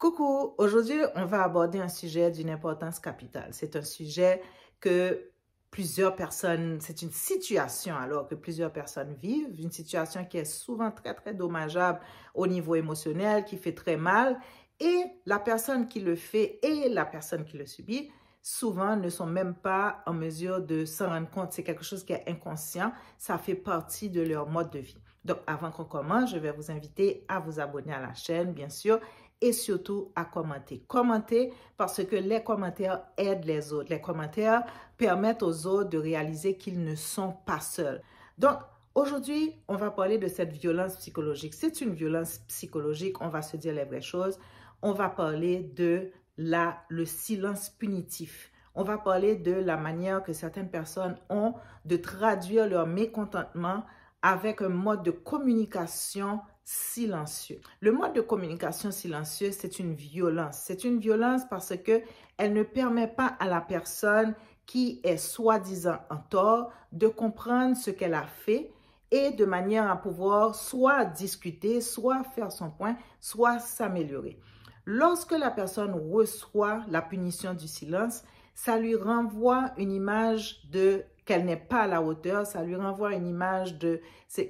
Coucou, aujourd'hui on va aborder un sujet d'une importance capitale. C'est un sujet que plusieurs personnes, c'est une situation alors que plusieurs personnes vivent, une situation qui est souvent très dommageable au niveau émotionnel, qui fait très mal et la personne qui le fait et la personne qui le subit souvent ne sont même pas en mesure de s'en rendre compte. C'est quelque chose qui est inconscient, ça fait partie de leur mode de vie. Donc avant qu'on commence, je vais vous inviter à vous abonner à la chaîne, bien sûr, et surtout à commenter. Commentez parce que les commentaires aident les autres. Les commentaires permettent aux autres de réaliser qu'ils ne sont pas seuls. Donc, aujourd'hui, on va parler de cette violence psychologique. C'est une violence psychologique, on va se dire les vraies choses. On va parler de le silence punitif. On va parler de la manière que certaines personnes ont de traduire leur mécontentement avec un mode de communication silencieux. Le mode de communication silencieux, c'est une violence. C'est une violence parce que elle ne permet pas à la personne qui est soi-disant en tort de comprendre ce qu'elle a fait et de manière à pouvoir soit discuter, soit faire son point, soit s'améliorer. Lorsque la personne reçoit la punition du silence, ça lui renvoie une image de qu'elle n'est pas à la hauteur, ça lui renvoie une image de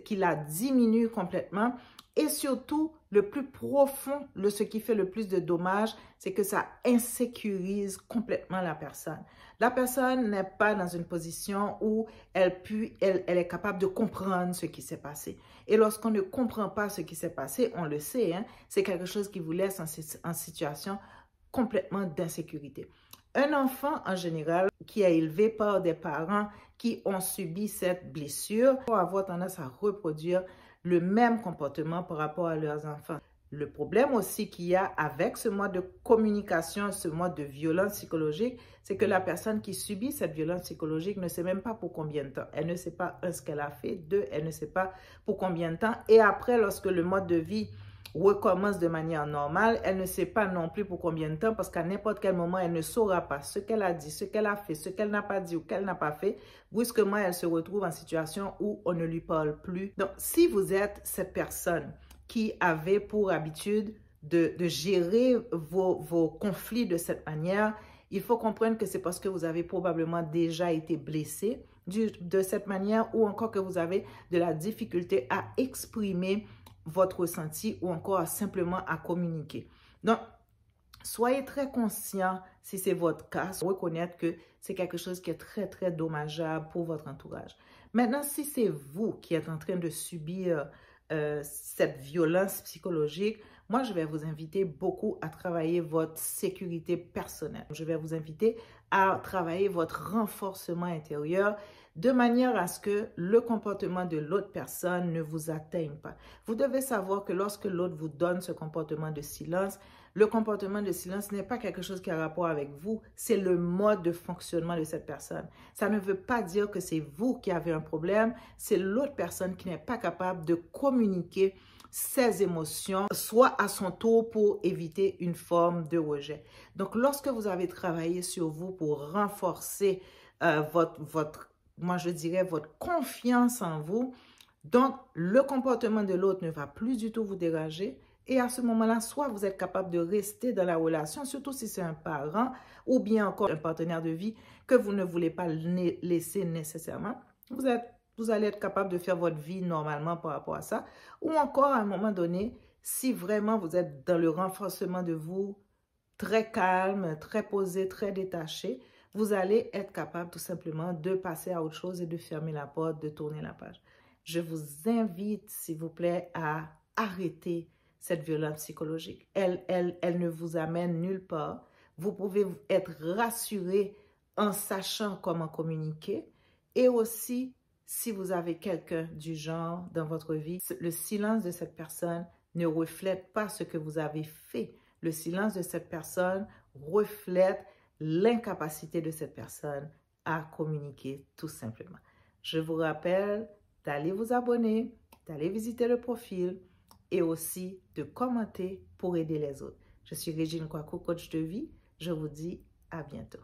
qu'il la diminue complètement et surtout, le plus profond, ce qui fait le plus de dommages, c'est que ça insécurise complètement la personne. La personne n'est pas dans une position où elle est capable de comprendre ce qui s'est passé. Et lorsqu'on ne comprend pas ce qui s'est passé, on le sait, hein, c'est quelque chose qui vous laisse en situation complètement d'insécurité. Un enfant, en général, qui est élevé par des parents qui ont subi cette blessure, va avoir tendance à reproduire le même comportement par rapport à leurs enfants. Le problème aussi qu'il y a avec ce mode de communication, ce mode de violence psychologique, c'est que la personne qui subit cette violence psychologique ne sait même pas pour combien de temps. Elle ne sait pas, un, ce qu'elle a fait, deux, elle ne sait pas pour combien de temps. Et après, lorsque le mode de vie recommence de manière normale, elle ne sait pas non plus pour combien de temps parce qu'à n'importe quel moment, elle ne saura pas ce qu'elle a dit, ce qu'elle a fait, ce qu'elle n'a pas dit ou qu'elle n'a pas fait. Brusquement, elle se retrouve en situation où on ne lui parle plus. Donc, si vous êtes cette personne qui avait pour habitude de gérer vos conflits de cette manière, il faut comprendre que c'est parce que vous avez probablement déjà été blessé de cette manière ou encore que vous avez de la difficulté à exprimer votre ressenti ou encore simplement à communiquer. Donc, soyez très conscient, si c'est votre cas, reconnaître que c'est quelque chose qui est très dommageable pour votre entourage. Maintenant, si c'est vous qui êtes en train de subir cette violence psychologique, moi, je vais vous inviter beaucoup à travailler votre sécurité personnelle. Je vais vous inviter à travailler votre renforcement intérieur de manière à ce que le comportement de l'autre personne ne vous atteigne pas. Vous devez savoir que lorsque l'autre vous donne ce comportement de silence, le comportement de silence n'est pas quelque chose qui a rapport avec vous, c'est le mode de fonctionnement de cette personne. Ça ne veut pas dire que c'est vous qui avez un problème, c'est l'autre personne qui n'est pas capable de communiquer ses émotions, soit à son tour pour éviter une forme de rejet. Donc, lorsque vous avez travaillé sur vous pour renforcer moi je dirais votre confiance en vous, donc le comportement de l'autre ne va plus du tout vous déranger. Et à ce moment-là, soit vous êtes capable de rester dans la relation, surtout si c'est un parent ou bien encore un partenaire de vie que vous ne voulez pas laisser nécessairement. Vous allez être capable de faire votre vie normalement par rapport à ça. Ou encore, à un moment donné, si vraiment vous êtes dans le renforcement de vous, très calme, très posé, très détaché, vous allez être capable tout simplement de passer à autre chose et de fermer la porte, de tourner la page. Je vous invite, s'il vous plaît, à arrêter cette violence psychologique. Elle ne vous amène nulle part. Vous pouvez être rassuré en sachant comment communiquer et aussi, si vous avez quelqu'un du genre dans votre vie, le silence de cette personne ne reflète pas ce que vous avez fait. Le silence de cette personne reflète l'incapacité de cette personne à communiquer tout simplement. Je vous rappelle d'aller vous abonner, d'aller visiter le profil et aussi de commenter pour aider les autres. Je suis Régine Kwaku, coach de vie. Je vous dis à bientôt.